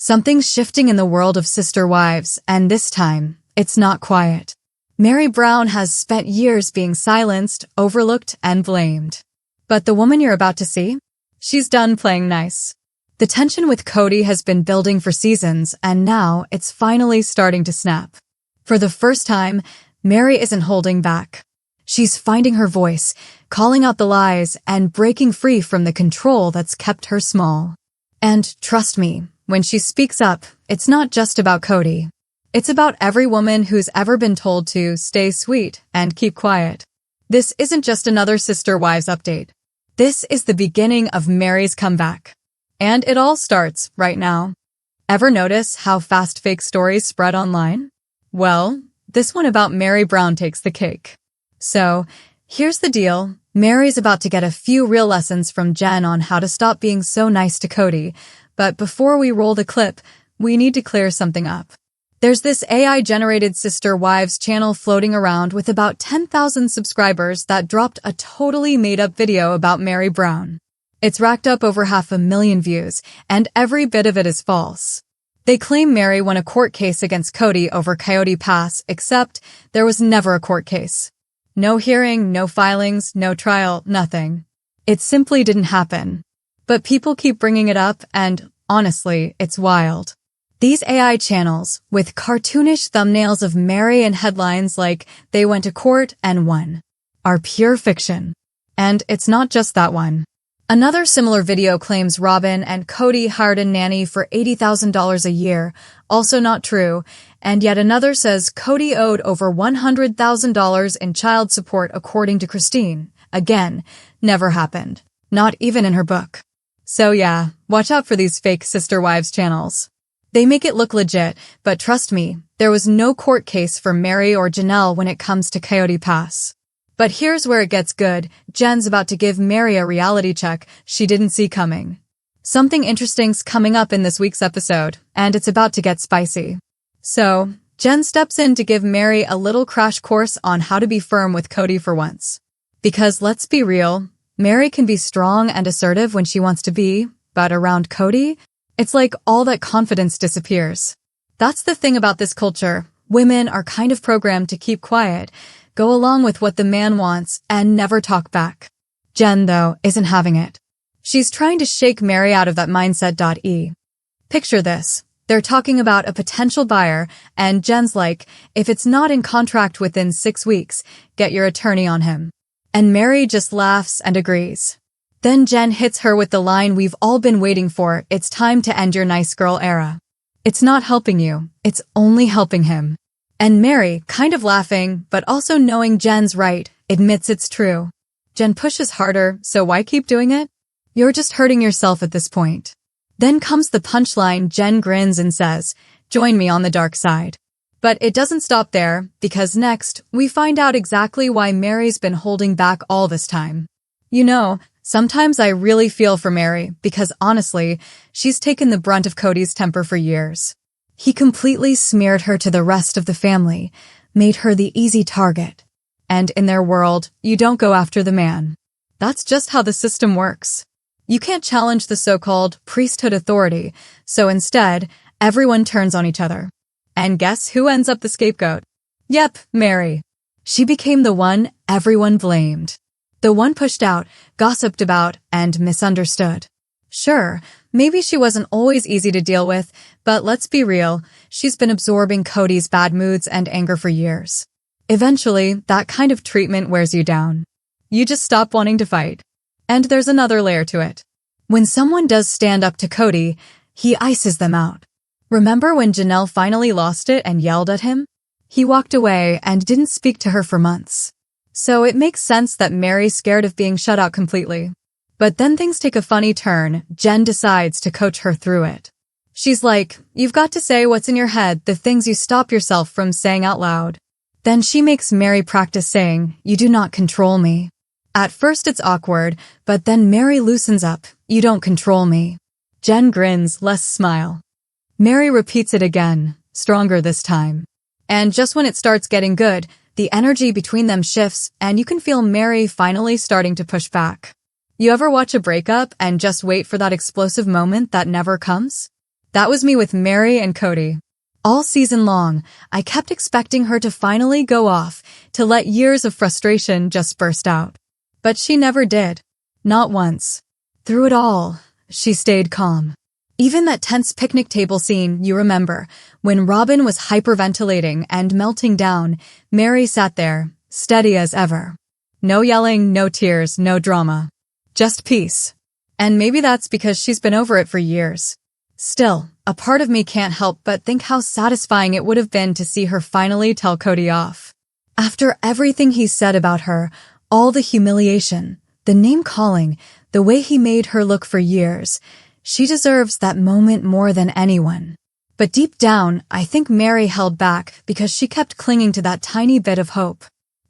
Something's shifting in the world of sister wives, and this time, it's not quiet. Meri Brown has spent years being silenced, overlooked, and blamed. But the woman you're about to see? She's done playing nice. The tension with Kody has been building for seasons, and now it's finally starting to snap. For the first time, Meri isn't holding back. She's finding her voice, calling out the lies, and breaking free from the control that's kept her small. And trust me, when she speaks up, it's not just about Kody. It's about every woman who's ever been told to stay sweet and keep quiet. This isn't just another Sister Wives update. This is the beginning of Meri's comeback. And it all starts right now. Ever notice how fast fake stories spread online? Well, this one about Meri Brown takes the cake. So, here's the deal. Meri's about to get a few real lessons from Jen on how to stop being so nice to Kody. But before we roll the clip, we need to clear something up. There's this AI-generated Sister Wives channel floating around with about 10,000 subscribers that dropped a totally made-up video about Meri Brown. It's racked up over 500,000 views, and every bit of it is false. They claim Meri won a court case against Kody over Coyote Pass, except there was never a court case. No hearing, no filings, no trial, nothing. It simply didn't happen. But people keep bringing it up, and honestly, it's wild. These AI channels, with cartoonish thumbnails of Meri and headlines like "They went to court and won," are pure fiction. And it's not just that one. Another similar video claims Robin and Kody hired a nanny for $80,000 a year, also not true, and yet another says Kody owed over $100,000 in child support according to Christine. Again, never happened. Not even in her book. So yeah, watch out for these fake Sister Wives channels. They make it look legit, but trust me, there was no court case for Meri or Janelle when it comes to Coyote Pass. But here's where it gets good. Jen's about to give Meri a reality check she didn't see coming. Something interesting's coming up in this week's episode, and it's about to get spicy. So, Jen steps in to give Meri a little crash course on how to be firm with Kody for once. Because let's be real, Meri can be strong and assertive when she wants to be, but around Kody, it's like all that confidence disappears. That's the thing about this culture. Women are kind of programmed to keep quiet, go along with what the man wants, and never talk back. Jen, though, isn't having it. She's trying to shake Meri out of that mindset. Picture this. They're talking about a potential buyer, and Jen's like, if it's not in contract within 6 weeks, get your attorney on him. And Meri just laughs and agrees. Then Jen hits her with the line we've all been waiting for, it's time to end your nice girl era. It's not helping you, it's only helping him. And Meri, kind of laughing, but also knowing Jen's right, admits it's true. Jen pushes harder, so why keep doing it? You're just hurting yourself at this point. Then comes the punchline. Jen grins and says, join me on the dark side. But it doesn't stop there, because next, we find out exactly why Meri's been holding back all this time. You know, sometimes I really feel for Meri, because honestly, she's taken the brunt of Kody's temper for years. He completely smeared her to the rest of the family, made her the easy target. And in their world, you don't go after the man. That's just how the system works. You can't challenge the so-called priesthood authority, so instead, everyone turns on each other. And guess who ends up the scapegoat? Yep, Meri. She became the one everyone blamed. The one pushed out, gossiped about, and misunderstood. Sure, maybe she wasn't always easy to deal with, but let's be real, she's been absorbing Kody's bad moods and anger for years. Eventually, that kind of treatment wears you down. You just stop wanting to fight. And there's another layer to it. When someone does stand up to Kody, he ices them out. Remember when Janelle finally lost it and yelled at him? He walked away and didn't speak to her for months. So it makes sense that Meri's scared of being shut out completely. But then things take a funny turn. Jen decides to coach her through it. She's like, you've got to say what's in your head, the things you stop yourself from saying out loud. Then she makes Meri practice saying, you do not control me. At first it's awkward, but then Meri loosens up, you don't control me. Jen grins, less smile. Meri repeats it again, stronger this time. And just when it starts getting good, the energy between them shifts, and you can feel Meri finally starting to push back. You ever watch a breakup and just wait for that explosive moment that never comes? That was me with Meri and Kody. All season long, I kept expecting her to finally go off, to let years of frustration just burst out. But she never did. Not once. Through it all, she stayed calm. Even that tense picnic table scene, you remember, when Robin was hyperventilating and melting down, Meri sat there, steady as ever. No yelling, no tears, no drama. Just peace. And maybe that's because she's been over it for years. Still, a part of me can't help but think how satisfying it would have been to see her finally tell Kody off. After everything he said about her, all the humiliation, the name-calling, the way he made her look for years, she deserves that moment more than anyone. But deep down, I think Meri held back because she kept clinging to that tiny bit of hope.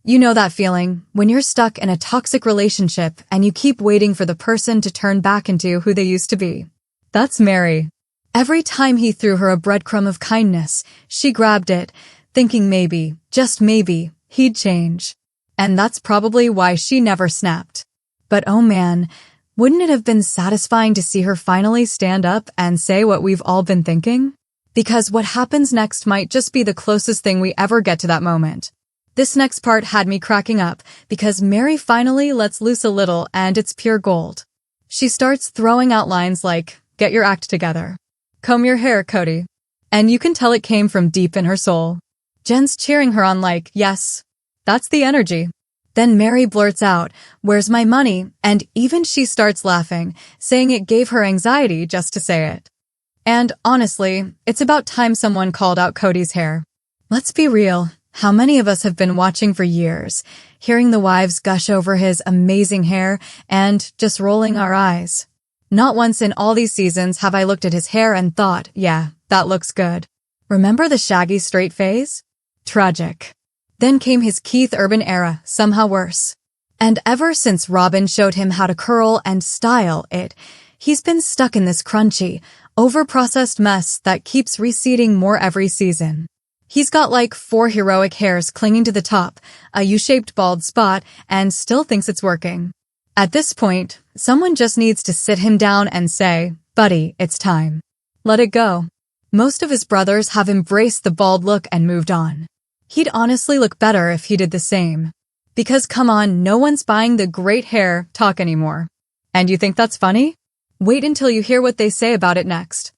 You know that feeling, when you're stuck in a toxic relationship and you keep waiting for the person to turn back into who they used to be. That's Meri. Every time he threw her a breadcrumb of kindness, she grabbed it, thinking maybe, just maybe, he'd change. And that's probably why she never snapped. But oh man, wouldn't it have been satisfying to see her finally stand up and say what we've all been thinking? Because what happens next might just be the closest thing we ever get to that moment. This next part had me cracking up because Meri finally lets loose a little and it's pure gold. She starts throwing out lines like, "Get your act together. Comb your hair, Kody." And you can tell it came from deep in her soul. Jen's cheering her on like, yes, that's the energy. Then Meri blurts out, "Where's my money?" And even she starts laughing, saying it gave her anxiety just to say it. And honestly, it's about time someone called out Kody's hair. Let's be real. How many of us have been watching for years, hearing the wives gush over his amazing hair and just rolling our eyes? Not once in all these seasons have I looked at his hair and thought, yeah, that looks good. Remember the shaggy straight phase? Tragic. Then came his Keith Urban era, somehow worse. And ever since Robin showed him how to curl and style it, he's been stuck in this crunchy, over-processed mess that keeps receding more every season. He's got like 4 heroic hairs clinging to the top, a U-shaped bald spot, and still thinks it's working. At this point, someone just needs to sit him down and say, "Buddy, it's time. Let it go." Most of his brothers have embraced the bald look and moved on. He'd honestly look better if he did the same. Because come on, no one's buying the great hair talk anymore. And you think that's funny? Wait until you hear what they say about it next.